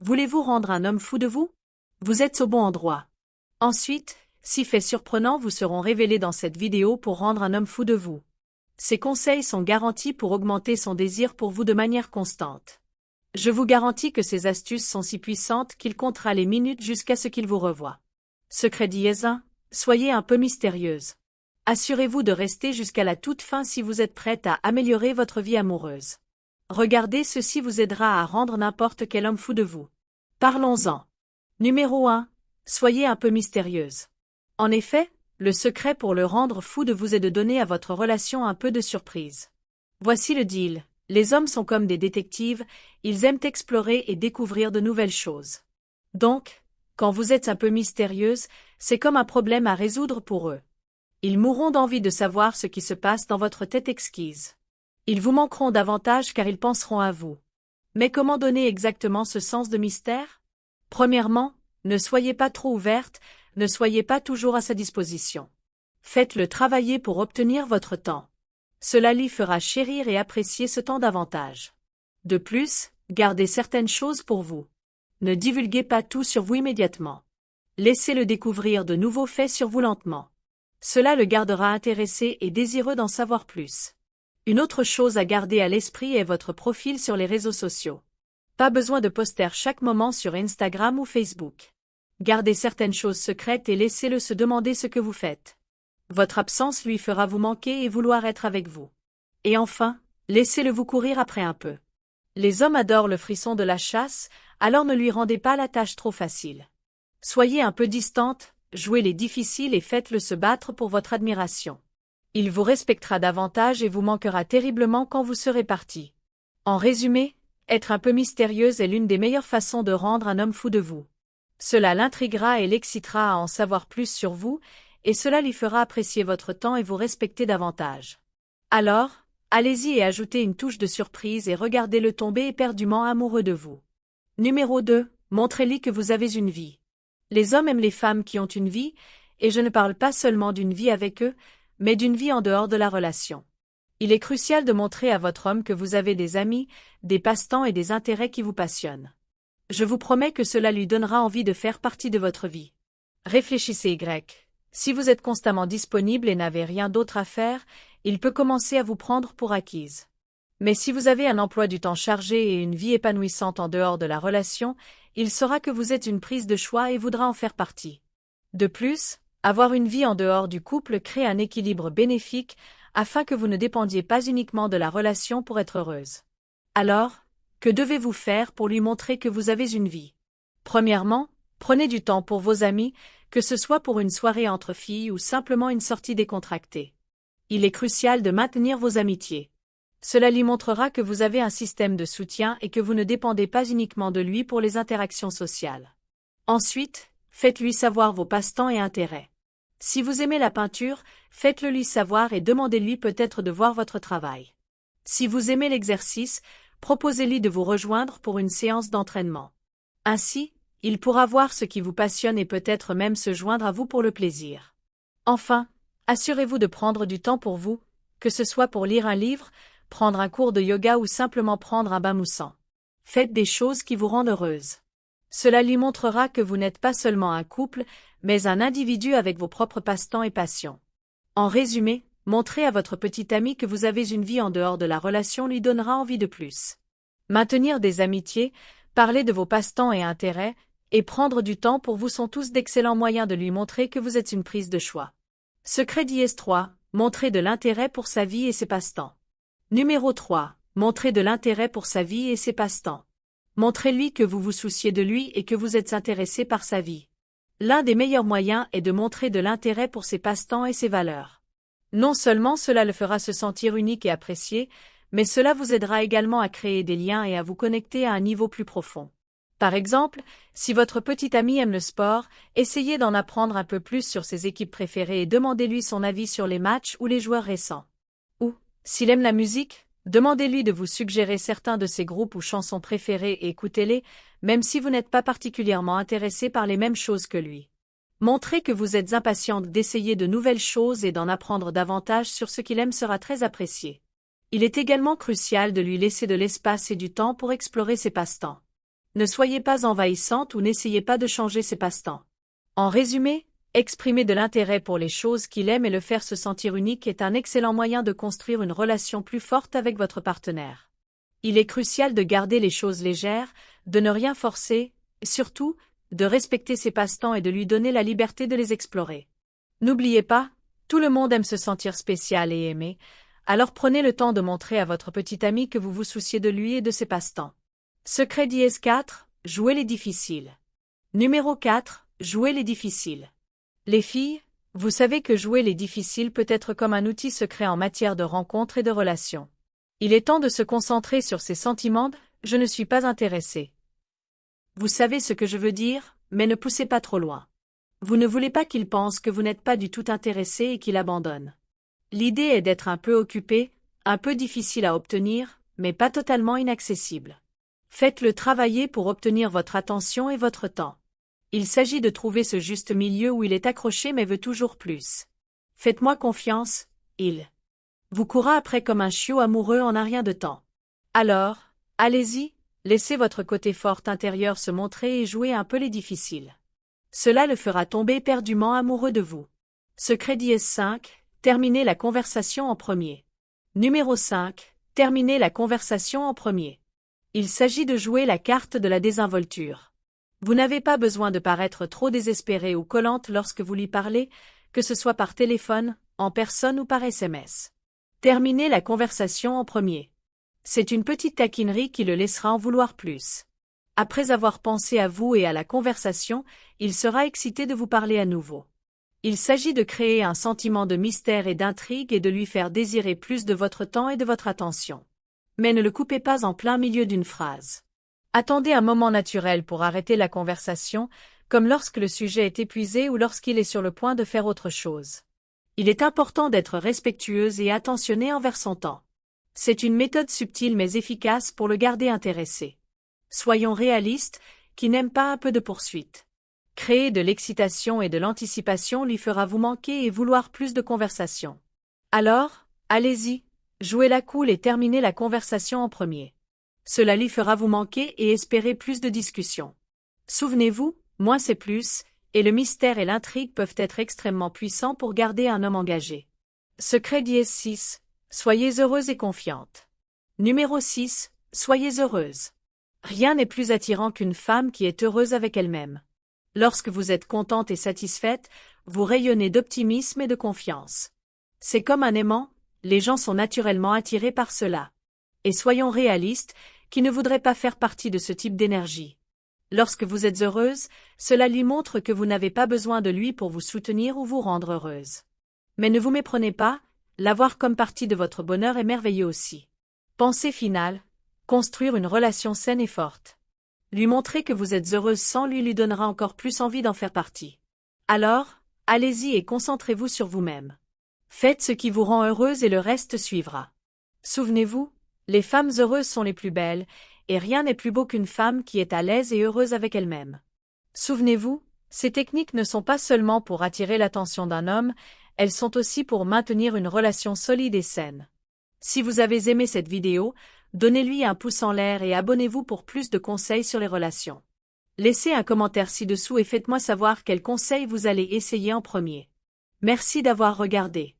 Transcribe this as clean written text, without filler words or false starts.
Voulez-vous rendre un homme fou de vous? Vous êtes au bon endroit. Ensuite, 6 faits surprenants vous seront révélés dans cette vidéo pour rendre un homme fou de vous. Ces conseils sont garantis pour augmenter son désir pour vous de manière constante. Je vous garantis que ces astuces sont si puissantes qu'il comptera les minutes jusqu'à ce qu'il vous revoie. Secret dièse 1. Soyez un peu mystérieuse. Assurez-vous de rester jusqu'à la toute fin si vous êtes prête à améliorer votre vie amoureuse. Regardez, ceci vous aidera à rendre n'importe quel homme fou de vous. Parlons-en. Numéro 1. Soyez un peu mystérieuse. En effet, le secret pour le rendre fou de vous est de donner à votre relation un peu de surprise. Voici le deal. Les hommes sont comme des détectives, ils aiment explorer et découvrir de nouvelles choses. Donc, quand vous êtes un peu mystérieuse, c'est comme un problème à résoudre pour eux. Ils mourront d'envie de savoir ce qui se passe dans votre tête exquise. Ils vous manqueront davantage car ils penseront à vous. Mais comment donner exactement ce sens de mystère? Premièrement, ne soyez pas trop ouverte, ne soyez pas toujours à sa disposition. Faites-le travailler pour obtenir votre temps. Cela lui fera chérir et apprécier ce temps davantage. De plus, gardez certaines choses pour vous. Ne divulguez pas tout sur vous immédiatement. Laissez-le découvrir de nouveaux faits sur vous lentement. Cela le gardera intéressé et désireux d'en savoir plus. Une autre chose à garder à l'esprit est votre profil sur les réseaux sociaux. Pas besoin de poster chaque moment sur Instagram ou Facebook. Gardez certaines choses secrètes et laissez-le se demander ce que vous faites. Votre absence lui fera vous manquer et vouloir être avec vous. Et enfin, laissez-le vous courir après un peu. Les hommes adorent le frisson de la chasse, alors ne lui rendez pas la tâche trop facile. Soyez un peu distante, jouez les difficiles et faites-le se battre pour votre admiration. Il vous respectera davantage et vous manquera terriblement quand vous serez parti. En résumé, être un peu mystérieuse est l'une des meilleures façons de rendre un homme fou de vous. Cela l'intriguera et l'excitera à en savoir plus sur vous, et cela lui fera apprécier votre temps et vous respecter davantage. Alors, allez-y et ajoutez une touche de surprise et regardez-le tomber éperdument amoureux de vous. Numéro 2. Montrez-lui que vous avez une vie. Les hommes aiment les femmes qui ont une vie, et je ne parle pas seulement d'une vie avec eux, mais d'une vie en dehors de la relation. Il est crucial de montrer à votre homme que vous avez des amis, des passe-temps et des intérêts qui vous passionnent. Je vous promets que cela lui donnera envie de faire partie de votre vie. Réfléchissez Y. Si vous êtes constamment disponible et n'avez rien d'autre à faire, il peut commencer à vous prendre pour acquise. Mais si vous avez un emploi du temps chargé et une vie épanouissante en dehors de la relation, il saura que vous êtes une prise de choix et voudra en faire partie. De plus, avoir une vie en dehors du couple crée un équilibre bénéfique afin que vous ne dépendiez pas uniquement de la relation pour être heureuse. Alors, que devez-vous faire pour lui montrer que vous avez une vie? Premièrement, prenez du temps pour vos amis, que ce soit pour une soirée entre filles ou simplement une sortie décontractée. Il est crucial de maintenir vos amitiés. Cela lui montrera que vous avez un système de soutien et que vous ne dépendez pas uniquement de lui pour les interactions sociales. Ensuite, faites-lui savoir vos passe-temps et intérêts. Si vous aimez la peinture, faites-le lui savoir et demandez-lui peut-être de voir votre travail. Si vous aimez l'exercice, proposez-lui de vous rejoindre pour une séance d'entraînement. Ainsi, il pourra voir ce qui vous passionne et peut-être même se joindre à vous pour le plaisir. Enfin, assurez-vous de prendre du temps pour vous, que ce soit pour lire un livre, prendre un cours de yoga ou simplement prendre un bain moussant. Faites des choses qui vous rendent heureuse. Cela lui montrera que vous n'êtes pas seulement un couple, mais un individu avec vos propres passe-temps et passions. En résumé, montrer à votre petit ami que vous avez une vie en dehors de la relation lui donnera envie de plus. Maintenir des amitiés, parler de vos passe-temps et intérêts, et prendre du temps pour vous sont tous d'excellents moyens de lui montrer que vous êtes une prise de choix. Secret dièse 3. Montrer de l'intérêt pour sa vie et ses passe-temps. Numéro 3. Montrer de l'intérêt pour sa vie et ses passe-temps. Montrez-lui que vous vous souciez de lui et que vous êtes intéressé par sa vie. L'un des meilleurs moyens est de montrer de l'intérêt pour ses passe-temps et ses valeurs. Non seulement cela le fera se sentir unique et apprécié, mais cela vous aidera également à créer des liens et à vous connecter à un niveau plus profond. Par exemple, si votre petit ami aime le sport, essayez d'en apprendre un peu plus sur ses équipes préférées et demandez-lui son avis sur les matchs ou les joueurs récents. Ou, s'il aime la musique, demandez-lui de vous suggérer certains de ses groupes ou chansons préférés et écoutez-les, même si vous n'êtes pas particulièrement intéressé par les mêmes choses que lui. Montrez que vous êtes impatiente d'essayer de nouvelles choses et d'en apprendre davantage sur ce qu'il aime sera très apprécié. Il est également crucial de lui laisser de l'espace et du temps pour explorer ses passe-temps. Ne soyez pas envahissante ou n'essayez pas de changer ses passe-temps. En résumé, exprimer de l'intérêt pour les choses qu'il aime et le faire se sentir unique est un excellent moyen de construire une relation plus forte avec votre partenaire. Il est crucial de garder les choses légères, de ne rien forcer, et surtout, de respecter ses passe-temps et de lui donner la liberté de les explorer. N'oubliez pas, tout le monde aime se sentir spécial et aimé, alors prenez le temps de montrer à votre petit ami que vous vous souciez de lui et de ses passe-temps. Secret dièse 4, jouez les difficiles. Numéro 4, jouez les difficiles. Les filles, vous savez que jouer les difficiles peut être comme un outil secret en matière de rencontres et de relations. Il est temps de se concentrer sur ses sentiments, je ne suis pas intéressé. Vous savez ce que je veux dire, mais ne poussez pas trop loin. Vous ne voulez pas qu'il pense que vous n'êtes pas du tout intéressé et qu'il abandonne. L'idée est d'être un peu occupé, un peu difficile à obtenir, mais pas totalement inaccessible. Faites-le travailler pour obtenir votre attention et votre temps. Il s'agit de trouver ce juste milieu où il est accroché mais veut toujours plus. Faites-moi confiance, il vous courra après comme un chiot amoureux en un rien de temps. Alors, allez-y, laissez votre côté fort intérieur se montrer et jouez un peu les difficiles. Cela le fera tomber éperdument amoureux de vous. Secret dièse 5, terminez la conversation en premier. Numéro 5, terminez la conversation en premier. Il s'agit de jouer la carte de la désinvolture. Vous n'avez pas besoin de paraître trop désespérée ou collante lorsque vous lui parlez, que ce soit par téléphone, en personne ou par SMS. Terminez la conversation en premier. C'est une petite taquinerie qui le laissera en vouloir plus. Après avoir pensé à vous et à la conversation, il sera excité de vous parler à nouveau. Il s'agit de créer un sentiment de mystère et d'intrigue et de lui faire désirer plus de votre temps et de votre attention. Mais ne le coupez pas en plein milieu d'une phrase. Attendez un moment naturel pour arrêter la conversation, comme lorsque le sujet est épuisé ou lorsqu'il est sur le point de faire autre chose. Il est important d'être respectueuse et attentionnée envers son temps. C'est une méthode subtile mais efficace pour le garder intéressé. Soyons réalistes, qui n'aime pas un peu de poursuite. Créer de l'excitation et de l'anticipation lui fera vous manquer et vouloir plus de conversation. Alors, allez-y, jouez la cool et terminez la conversation en premier. Cela lui fera vous manquer et espérer plus de discussions. Souvenez-vous, moins c'est plus, et le mystère et l'intrigue peuvent être extrêmement puissants pour garder un homme engagé. Secret dièse 6, soyez heureuse et confiante. Numéro 6, soyez heureuse. Rien n'est plus attirant qu'une femme qui est heureuse avec elle-même. Lorsque vous êtes contente et satisfaite, vous rayonnez d'optimisme et de confiance. C'est comme un aimant, les gens sont naturellement attirés par cela. Et soyons réalistes, qui ne voudrait pas faire partie de ce type d'énergie. Lorsque vous êtes heureuse, cela lui montre que vous n'avez pas besoin de lui pour vous soutenir ou vous rendre heureuse. Mais ne vous méprenez pas, l'avoir comme partie de votre bonheur est merveilleux aussi. Pensée finale, construire une relation saine et forte. Lui montrer que vous êtes heureuse sans lui donnera encore plus envie d'en faire partie. Alors, allez-y et concentrez-vous sur vous-même. Faites ce qui vous rend heureuse et le reste suivra. Souvenez-vous, les femmes heureuses sont les plus belles, et rien n'est plus beau qu'une femme qui est à l'aise et heureuse avec elle-même. Souvenez-vous, ces techniques ne sont pas seulement pour attirer l'attention d'un homme, elles sont aussi pour maintenir une relation solide et saine. Si vous avez aimé cette vidéo, donnez-lui un pouce en l'air et abonnez-vous pour plus de conseils sur les relations. Laissez un commentaire ci-dessous et faites-moi savoir quel conseil vous allez essayer en premier. Merci d'avoir regardé.